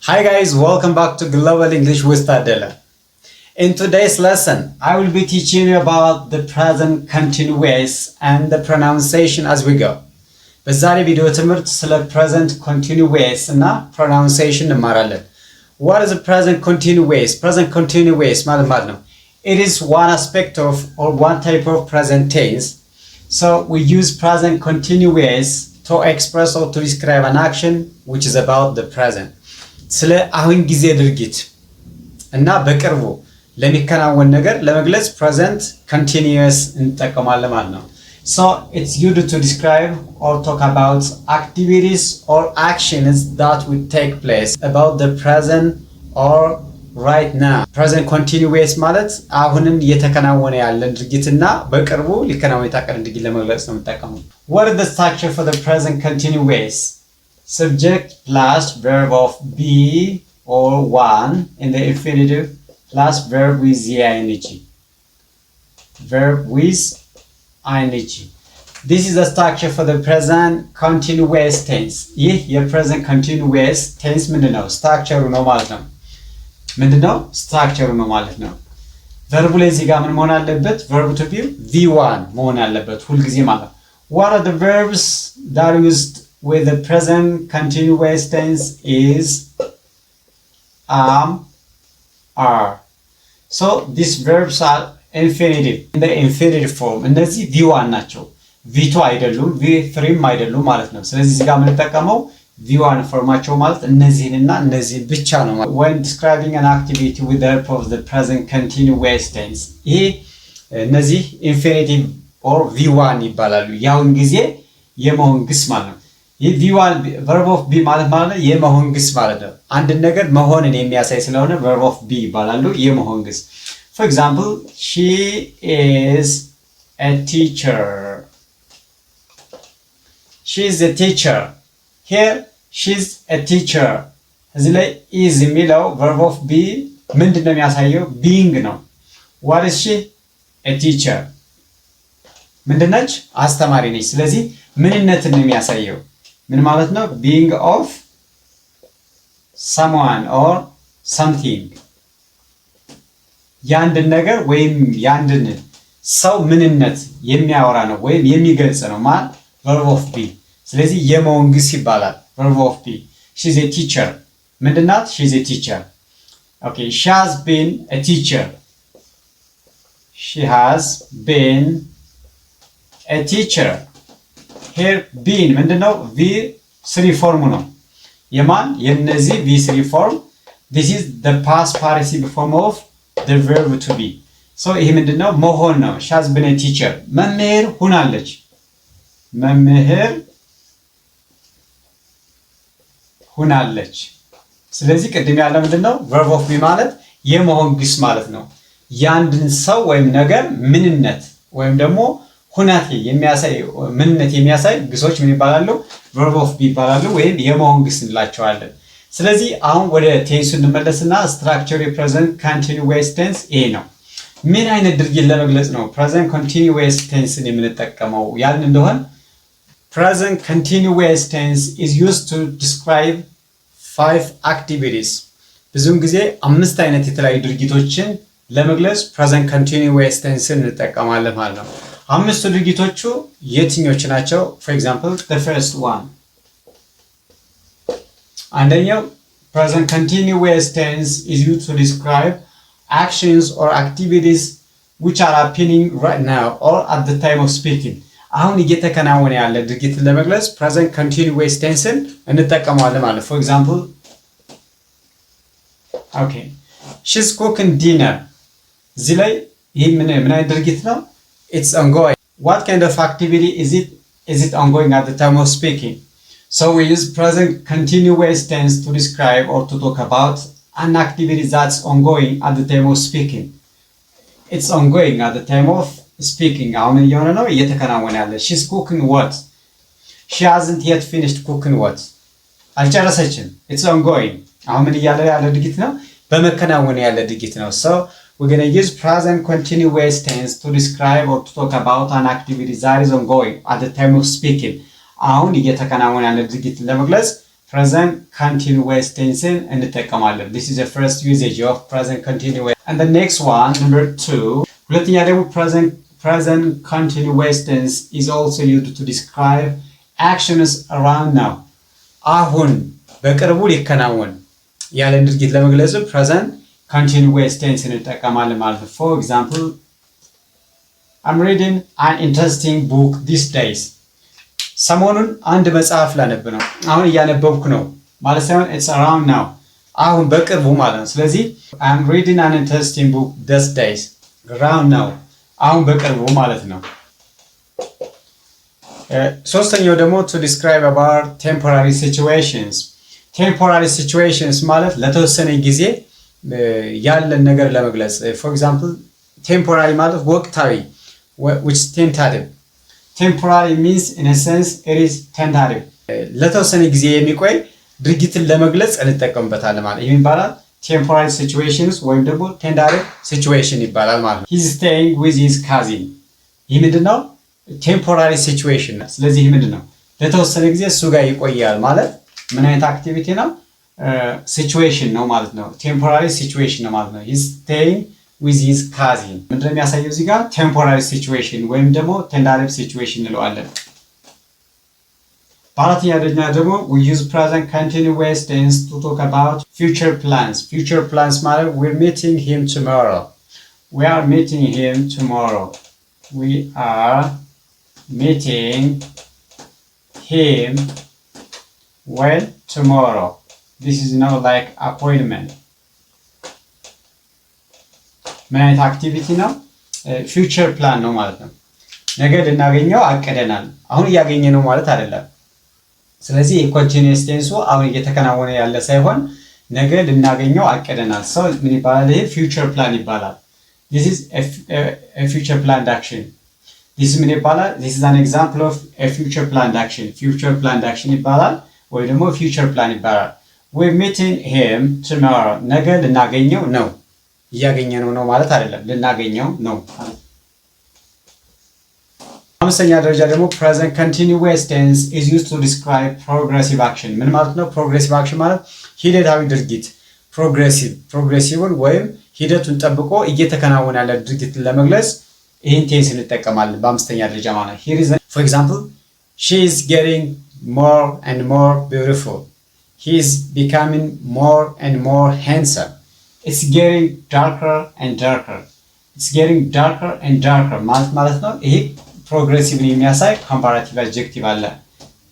Hi guys, welcome back to Global English with Tadela. In today's lesson, I will be teaching you about the present continuous and the pronunciation as we go. በዛሬ ቪዲዮ ትምህርት ስለ present continuous እና pronunciation እንማራለን። What is a present continuous? Present continuous ማለት ነው. It is one aspect of or one type of present tense. So we use present continuous to express or to describe an action which is about the present. ስለ አሁን ጊዜ ድርጊት እና በቅርቡ ለሚከናወን ነገር ለመግለጽ present continuous እንጠቀማለን ማለት ነው. So it's used to describe or talk about activities or actions that will take place about the present or right now. Present continuous ማለት አሁንም እየተከናወነ ያለ ድርጊትና በቅርቡ ሊከናወን የታቀደ ድርጊት ለመግለጽ ነው የምንጠቀመው. What is the structure for the present continuous? Subject plus verb of be or one in the infinitive plus verb with the ing. Verb with ing. This is the structure for the present continuous tense. ይህ የpresent continuous tense ምንድነው? structure ነው ማለት ነው. ምንድነው? structure ነው ማለት ነው. verb ላይ እዚህ ጋር ምን መሆን አለበት? verb to be v1 መሆን አለበት ሁሉ ጊዜ ማለት ነው. What are the verbs that are used with the present continuous tense is am, are. So these verbs are infinitive in the infinitive form. እነዚህ v1 ናቸው. v2 አይደሉም, v3 አይደሉም ማለት ነው. ስለዚህ እዚህ ጋር የምንጠቀመው v1 ፎርማቸው ማለት እነዚህንና እነዚህን ብቻ ነው. When describing an activity with the help of the present continuous tense. ይሄ እነዚህ infinitive or v1 ይባላሉ. ያውን ጊዜ የመሆን ግስ ማለት ነው. ይህ v1 verb of be ማለት የመሆን ግስ ማለት ነው. አንድ ነገር መሆንን የሚያሳይ ስለሆነ verb of be ይባላሉ የመሆን ግስ. For example, she is a teacher. She is a teacher. Here, she's a teacher. እዚህ ላይ is የሚለው verb of be ምንድን ነው የሚያሳየው? being ነው. What is she? a teacher. ምንድን ነች? አስተማሪ ነች. ስለዚህ ምንነትን ነው የሚያሳየው? ምን ማለት ነው? being of someone or something. ያንድን ነገር ወይም ያንድን ሰው ምንነት የሚያወራ ነው ወይም የሚገልጽ ነው ማለት verb of be. ስለዚህ የመሆን ግስ ይባላል verb of be. she's a teacher. ምንድን ናት? she's a teacher. Okay, she has been a teacher. she has been a teacher. here been ምንድነው? v3 ፎርም ነው. የማን? የነዚህ v3 ፎርም. this is the past participle form of the verb to be. so ይሄ ምንድነው? መሆን ነው. she has been a teacher. መምህር ሆናለች. መምህር ሆናለች. ስለዚህ ቅድም ያለ ምንድነው? verb of be ማለት የመሆን ግስ ማለት ነው. ያንድን ሰው ወይም ነገር ምንነት ወይም ደግሞ ሁናቴ የሚያሳይ ምንነት የሚያሳይ ግሶች ምን ይባላሉ? verb of be ይባላሉ ወይም የመሆን ግስ እንላቸዋለን። ስለዚህ አሁን ወደ ቴንሱ እንመለስና structure present continuous tense ይሄ ነው። ምን አይነት ድርጊት ለመግለጽ ነው present continuous tense የምንጠቀመው ያልን እንደሆነ present continuous tense is used to describe 5 activities. ብዙውን ጊዜ 5 አይነት የተለያዩ ድርጊቶችን ለመግለጽ present continuous tense እንጠቀማለን ማለት ነው። አምስቱ ድርጊቶቹ የትኞቹ ናቸው? for example, the first one. አንደኛው present continuous tense is used to describe actions or activities which are happening right now or at the time of speaking. አሁን እየተከናወነ ያለ ድርጊት ለመግለጽ present continuous tense እንጠቀማለን ማለት. for example, okay, she's cooking dinner. እዚህ ላይ ይሄ ምን አይነት ድርጊት ነው? it's ongoing. What kind of activity is it? Is it ongoing at the time of speaking? So we use present continuous tense to describe or to talk about an activity that's ongoing at the time of speaking. It's ongoing at the time of speaking. አሁን እየሆነ ነው እየተከናወነ ያለ. she's cooking what? she hasn't yet finished cooking what? አልጨረሰችም. it's ongoing. አሁን ምን እያለ ያለ ድርጊት ነው? በመከናወን ያለ ድርጊት ነው. so we're going to use present continuous tense to describe or to talk about an activity that is ongoing at the time of speaking. አሁን እየተከናወነ ያለ ድርጊት ለመግለጽ present continuous tense እንጠቀማለን። This is the first usage of present continuous. And the next one, number 2, ሁለተኛ ደግሞ present continuous tense is also used to describe actions around now. አሁን በቅርቡ ሊከናወን ያለን ድርጊት ለመግለጽ present continuous tense እንጠቀማለን ማለት ነው። For example, I'm reading an interesting book these days. ሰሞኑን አንድ መጽሐፍ ላነብ ነው። አሁን እያነበብኩ ነው ማለት ሳይሆን it's around now. አሁን በቅርቡ ማለት ነው። ስለዚህ I'm reading an interesting book these days. around now. አሁን በቅርቡ ማለት ነው። ሶስተኛው ደግሞ to describe about temporary situations. temporary situations ማለት ለተወሰነ ጊዜ ያለን ነገር ለመግለጽ for example temporary ማለት ወቅታዊ which is tentative. temporary means in a sense it is tentative. ለተወሰነ ጊዜ የሚቆይ ድርጊትን ለመግለጽ እንጠቀምበታለን ማለት ይሄን ይባላል temporary situations ወይም ደግሞ tentative situation ይባላል ማለት ነው። he's staying with his cousin. ይህ ምንድነው? temporary situation ነው። ስለዚህ ይህ ምንድነው? ለተወሰነ ጊዜ እሱ ጋር ይቆያል ማለት ምን አይነት አክቲቪቲ ነው? situation ነው ማለት ነው። temporary situation ነው ማለት ነው። he's staying with his cousin. ምንድነው የሚያሳየው እዚህ ጋር? temporary situation ወይም ደግሞ tentative situation እንለዋለን። በአራተኛ ደረጃ ደግሞ we use present continuous tense to talk about future plans. future plans ማለት we're meeting him tomorrow. we are meeting him tomorrow. we are meeting him when tomorrow. this is not like appointment. ምን አይነት አክቲቪቲ ነው? ፊውቸር ፕላን ነው ማለት ነው። ነገ ልናገኘው አቅደናል። አሁን እያገኘ ነው ማለት አይደለም። ስለዚህ የኮንቲኒየስ ቴንሱ አሁን እየተከናወነ ያለ ሳይሆን ነገ ልናገኘው አቅደናል። ሰው ምን ይባላል? ይሄ ፊውቸር ፕላን ይባላል። this is a future planned action. this ምን ይባላል? this is an example of a future planned action. future planned action ይባላል ወይ ደግሞ ፊውቸር ፕላን ይባላል። we're meeting him tomorrow. ነገ ልናገኘው ነው። እያገኘነው ነው ማለት አይደለም። ልናገኘው ነው። አምስተኛ ደረጃ ደግሞ present continuous tense is used to describe progressive action. ምን ማለት ነው? progressive action ማለት ሂደታዊ ድርጊት progressive ወይም ሂደቱን ጠብቆ እየተከናወነ ያለ ድርጊትን ለመግለጽ ይህን ቴንስ እንጠቀማለን በአምስተኛ ደረጃ ማለት here is for example she is getting more and more beautiful. he is becoming more and more handsome. it's getting darker and darker. it's getting darker and darker ማለት ነው። ይሄ progressively የሚያሳይ comparative adjective አለ።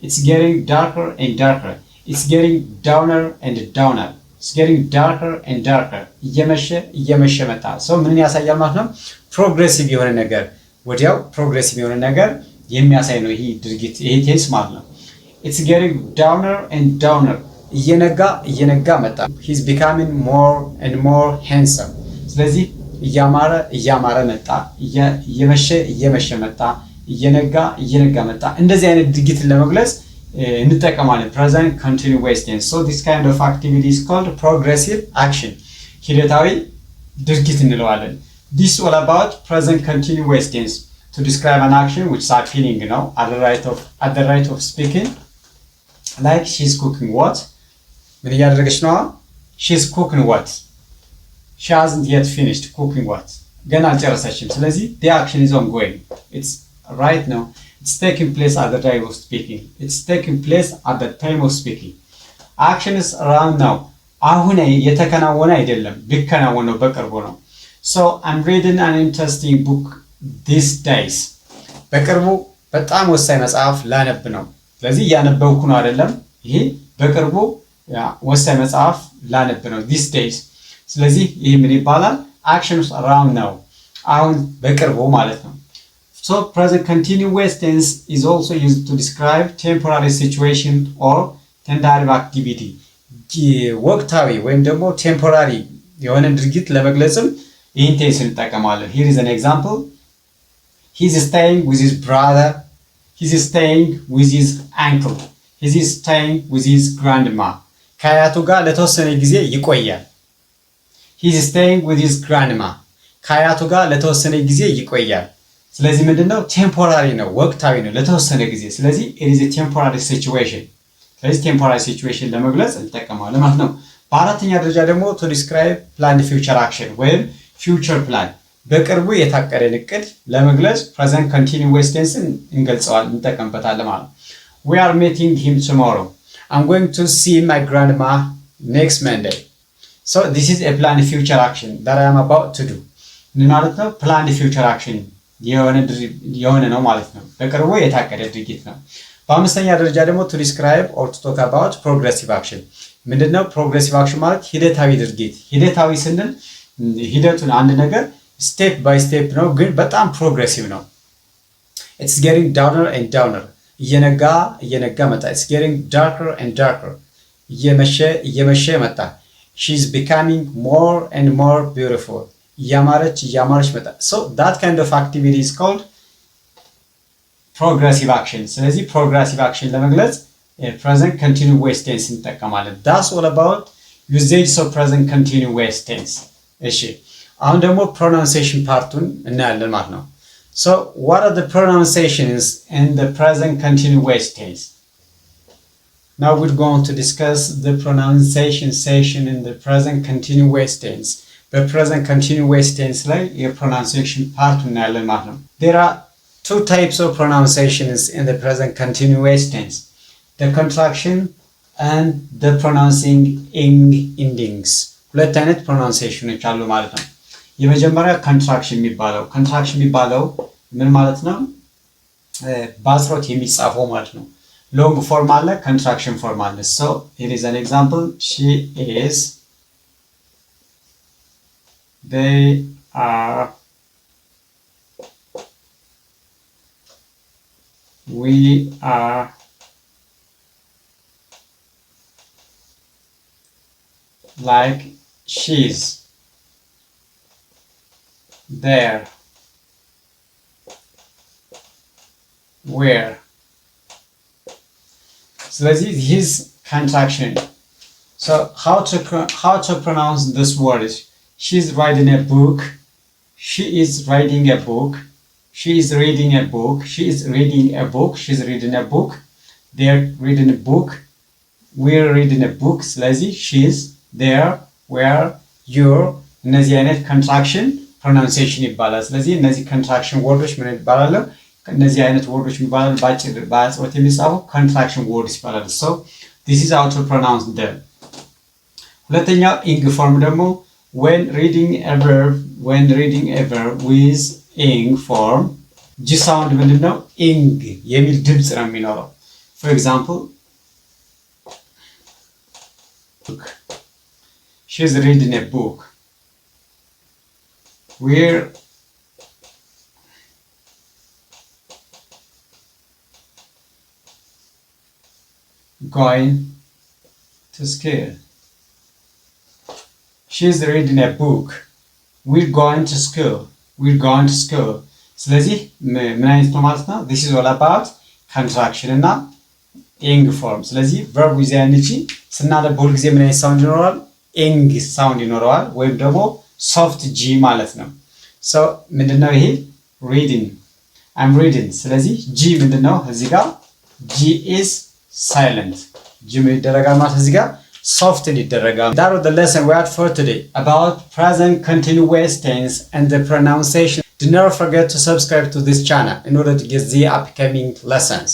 it's getting darker and darker. it's getting downer and downer. it's getting darker and darker. እየመሸ መጣ። ሰው ምን ያሳያል ማለት ነው? ፕሮግሬሲቭ የሆነ ነገር ወዲያው ፕሮግሬሲቭ የሆነ ነገር የሚያሳይ ነው ይሄ ድርጊት ይሄ ቴንስ ማለት ነው። it's getting downer and downer. እየነጋ መጣ። he's becoming more and more handsome. ስለዚህ እያማረ መጣ። እየመሸ መጣ። እየነጋ መጣ። እንደዚህ አይነት ድርጊትን ለመግለጽ እንጠቀማለን present continuous tense. so this kind of activity is called progressive action. ሂደታዊ ድርጊት እንለዋለን። this is all about present continuous tense to describe an action which is happening now at the rate of speaking. like she's cooking what? ምን እያደረገች ነው? she's cooking what? she hasn't yet finished cooking what? ገና አልጨረሰችም። ስለዚህ the action is ongoing. it's right now. it's taking place at the time of speaking. it's taking place at the time of speaking. action is around now. አሁን የተከናወነ አይደለም፣ ቢከናወነው በቅርቡ ነው። so I'm reading an interesting book these days. በቅርቡ በጣም ወሳኝ መጽሐፍ ላነብ ነው። ስለዚህ እያነበብኩ ነው አይደለም። ይሄ በቅርቡ ወሳኝ መጽሐፍ ላነብ ነው these days. ስለዚህ ይሄ ምን ይባላል? actions around now. አሁን በቅርቡ ማለት ነው። so present continuous tense is also used to describe temporary situation or tentative activity. ወቅታዊ ወይም ደግሞ ቴምፖራሪ የሆነ ድርጊት ለመግለጽም ይህን ቴንስ እንጠቀማለን። here is an example. he's staying with his brother. he's staying with his uncle. he's staying with his grandma. ከአያቱ ጋር ለተወሰነ ጊዜ ይቆያል። he's staying with his grandma. ከአያቱ ጋር ለተወሰነ ጊዜ ይቆያል። ስለዚህ ምንድነው? ቴምፖራሪ ነው፣ ወቅታዊ ነው፣ ለተወሰነ ጊዜ። ስለዚህ it is a temporary situation. ስለዚህ ቴምፖራሪ ሲቹዌሽን ለመግለጽ እንጠቀማለን ማለት ነው። በአራተኛ ደረጃ ደግሞ to describe planned future action ወይም future plan በቅርቡ የታቀደን እቅድ ለመግለጽ present continuous tense እንጠቀምበታለን ማለት ነው። We are meeting him tomorrow. I'm going to see my grandma next Monday. So this is a planned future action that I am about to do. ምን ማለት ነው? planned future action የሆነ ነው ማለት ነው። በቅርቡ የታቀደ ድርጊት ነው። በአምስተኛ ደረጃ ደግሞ to describe or to talk about progressive action ምንድነው? progressive action ማለት ሂደታዊ ድርጊት። ሂደታዊ ስንል ሂደቱን አንድ ነገር ስቴፕ ባይ ስቴፕ ነው፣ ግን በጣም ፕሮግሬሲቭ ነው። it's getting downer and downer እየነጋ መጣ። it's getting darker and darker እየመሸ መጣ። she's becoming more and more beautiful እያማረች መጣ። so that kind of activity is called progressive action። ስለዚህ progressive action ለመግለጽ present continuous tense እንጠቀማለን። that's all about usage of present continuous tense። እሺ አሁን ደግሞ pronunciation ፓርቱን እናያለን ማለት ነው። so what are the pronunciations in the present continuous tense? Now we're going to discuss the pronunciation section in the present continuous tense. በpresent continuous tense ላይ የpronunciation ፓርቱን እናያለን ማለት ነው። there are two types of pronunciations in the present continuous tense: the contraction and the pronouncing endings. ሁለት አይነት pronunciations አሉ ማለት ነው። የመጀመሪያ contraction የሚባለው ምን ማለት ነው? በአጽሮት የሚጻፈው ማለት ነው። long form አለ፣ contraction form አለ። so here is an example: she is, they are, we are, like she's, there, where. ስለዚህ his contraction. so how to pronounce this word is: she's writing a book, she is writing a book, she is reading a book, she is reading a book, she's reading a book, they're reading a book, we're reading a book. ስለዚህ she's, there, where, you're እነዚህ አይነት contraction pronunciation ይባላል። ስለዚህ እነዚህ contraction ወርዶች ምን ይባላሉ? እነዚህ አይነት ወርዶች ይባላሉ በአጽሮት የሚጻፉ contraction words ይባላሉ። so this is how to pronounce them። ሁለተኛው ing form ደግሞ when reading a verb with ing form g sound ምንድነው? ing የሚል ድምጽ ነው የሚኖረው። for example, she's reading a book, we're going to school. she's reading a book, we're going to school. ስለዚህ ምን አይነት ነው ማለት ነው? this is all about contraction እና ing form። ስለዚህ verb with ing ስናነብ ሁል ጊዜ ምን አይነት ሳውንድ ይኖረዋል? ing ሳውንድ ይኖረዋል፣ ወይም ደግሞ soft g ማለት ነው። so ምንድነው ይሄ? reading, I'm reading። ስለዚህ g ምንድነው? እዚህ ጋር g is silent። g ምን ይደረጋል ማለት እዚህ ጋር soft ይደረጋል። that was the lesson we had for today about present continuous tense and the pronunciation. Do not forget to subscribe to this channel in order to get the upcoming lessons.